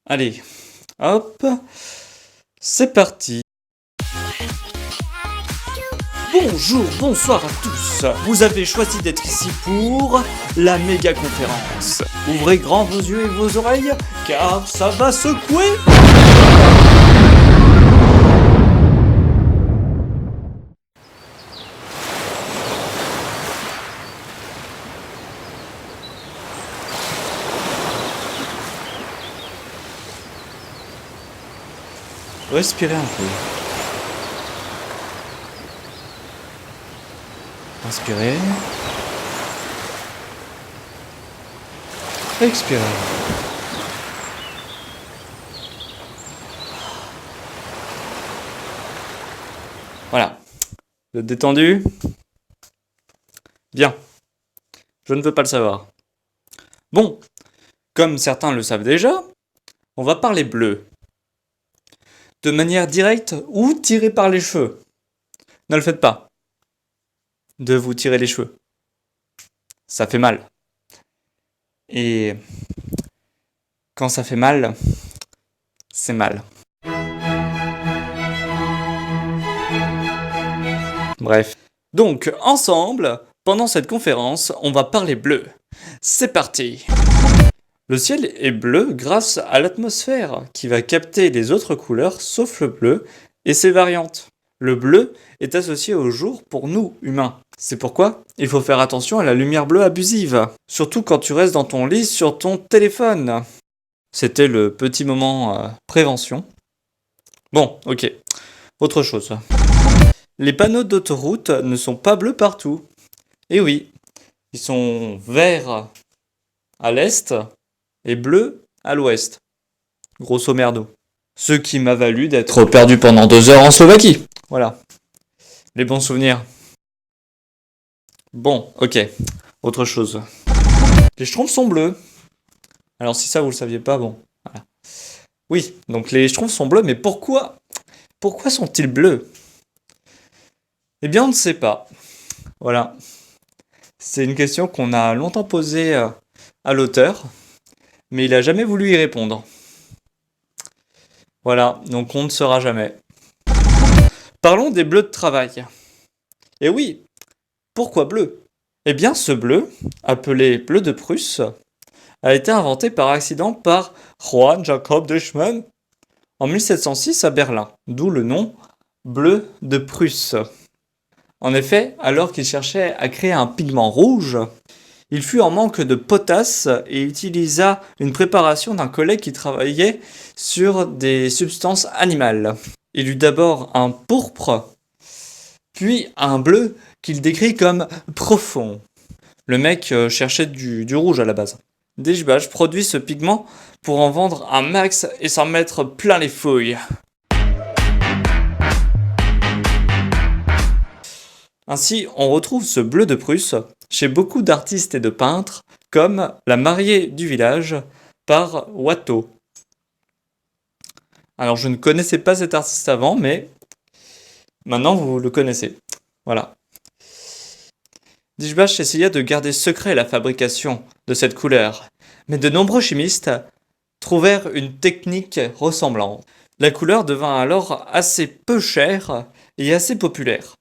Allez, hop, c'est parti. Bonjour, bonsoir à tous. Vous avez choisi d'être ici pour la méga conférence. Ouvrez grand vos yeux et vos oreilles, car ça va secouer. Respirez un peu. Inspirez. Expirez. Voilà. Vous êtes détendu? Bien. Je ne veux pas le savoir. Bon, comme certains le savent déjà, on va parler bleu. De manière directe ou tirée par les cheveux. Ne le faites pas. De vous tirer les cheveux. Ça fait mal. Et quand ça fait mal, c'est mal. Bref. Donc, ensemble, pendant cette conférence, on va parler bleu. C'est parti! Le ciel est bleu grâce à l'atmosphère qui va capter les autres couleurs sauf le bleu et ses variantes. Le bleu est associé au jour pour nous, humains. C'est pourquoi il faut faire attention à la lumière bleue abusive, surtout quand tu restes dans ton lit sur ton téléphone. C'était le petit moment prévention. Bon, ok. Autre chose. Les panneaux d'autoroute ne sont pas bleus partout. Et oui, ils sont verts à l'est et bleus à l'ouest. Grosso merdo. Ce qui m'a valu d'être perdu pendant 2 heures en Slovaquie. Voilà. Les bons souvenirs. Bon, ok. Autre chose. Les schtroumpfs sont bleus. Alors si ça vous le saviez pas, bon. Voilà. Oui, donc les schtroumpfs sont bleus, mais pourquoi sont-ils bleus? Eh bien, on ne sait pas. Voilà. C'est une question qu'on a longtemps posée à l'auteur, mais il a jamais voulu y répondre. Voilà, donc on ne saura jamais. Parlons des bleus de travail. Et oui, pourquoi bleu? Eh bien, ce bleu, appelé bleu de Prusse, a été inventé par accident par Johann Jacob Deutschmann en 1706 à Berlin, d'où le nom bleu de Prusse. En effet, alors qu'il cherchait à créer un pigment rouge, il fut en manque de potasse et utilisa une préparation d'un collègue qui travaillait sur des substances animales. Il eut d'abord un pourpre, puis un bleu qu'il décrit comme profond. Le mec cherchait du rouge à la base. Dijbach produit ce pigment pour en vendre un max et s'en mettre plein les fouilles. Ainsi, on retrouve ce bleu de Prusse chez beaucoup d'artistes et de peintres, comme la mariée du village par Watteau. Alors, je ne connaissais pas cet artiste avant, mais maintenant vous le connaissez. Voilà. Dijbach essaya de garder secret la fabrication de cette couleur, mais de nombreux chimistes trouvèrent une technique ressemblante. La couleur devint alors assez peu chère et assez populaire.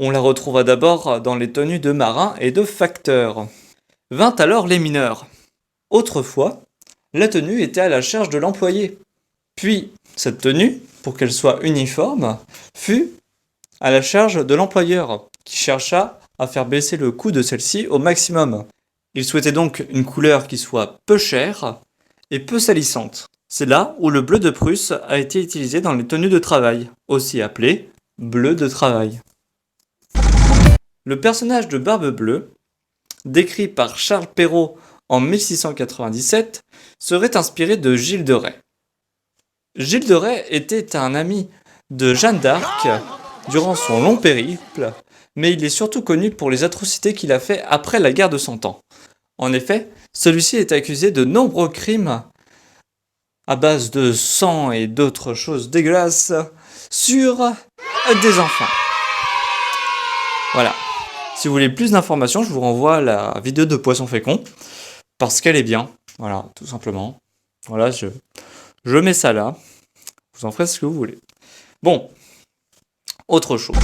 On la retrouva d'abord dans les tenues de marins et de facteurs. Vint alors les mineurs. Autrefois, la tenue était à la charge de l'employé. Puis, cette tenue, pour qu'elle soit uniforme, fut à la charge de l'employeur, qui chercha à faire baisser le coût de celle-ci au maximum. Il souhaitait donc une couleur qui soit peu chère et peu salissante. C'est là où le bleu de Prusse a été utilisé dans les tenues de travail, aussi appelé bleu de travail. Le personnage de Barbe Bleue, décrit par Charles Perrault en 1697, serait inspiré de Gilles de Rais. Gilles de Rais était un ami de Jeanne d'Arc durant son long périple, mais il est surtout connu pour les atrocités qu'il a fait après la guerre de Cent Ans. En effet, celui-ci est accusé de nombreux crimes à base de sang et d'autres choses dégueulasses sur des enfants. Voilà. Si vous voulez plus d'informations, je vous renvoie à la vidéo de Poisson Fécond, parce qu'elle est bien. Voilà, tout simplement. Voilà, Je mets ça là. Vous en ferez ce que vous voulez. Bon, autre chose.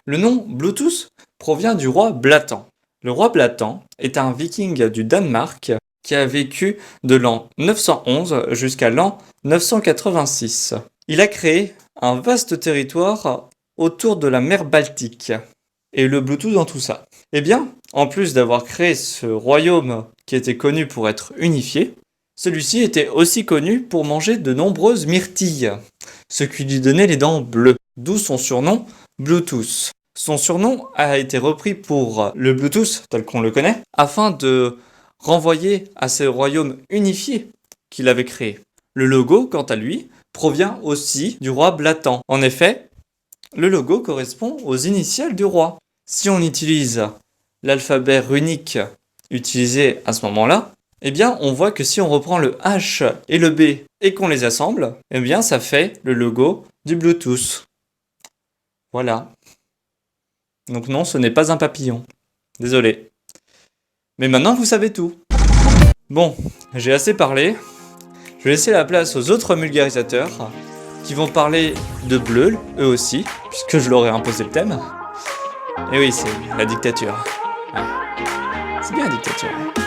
Le nom Bluetooth provient du roi Blatan. Le roi Blatan est un viking du Danemark qui a vécu de l'an 911 jusqu'à l'an 986. Il a créé un vaste territoire autour de la mer Baltique. Et le Bluetooth dans tout ça. Eh bien, en plus d'avoir créé ce royaume qui était connu pour être unifié, celui-ci était aussi connu pour manger de nombreuses myrtilles, ce qui lui donnait les dents bleues, d'où son surnom Bluetooth. Son surnom a été repris pour le Bluetooth tel qu'on le connaît, afin de renvoyer à ce royaume unifié qu'il avait créé. Le logo, quant à lui, provient aussi du roi Blatan. En effet, le logo correspond aux initiales du roi. Si on utilise l'alphabet runique utilisé à ce moment-là, eh bien on voit que si on reprend le H et le B et qu'on les assemble, eh bien ça fait le logo du Bluetooth. Voilà. Donc non, ce n'est pas un papillon. Désolé. Mais maintenant vous savez tout. Bon, j'ai assez parlé. Je vais laisser la place aux autres vulgarisateurs qui vont parler de bleu, eux aussi, puisque je leur ai imposé le thème. Et oui, c'est la dictature. Ouais. C'est bien la dictature.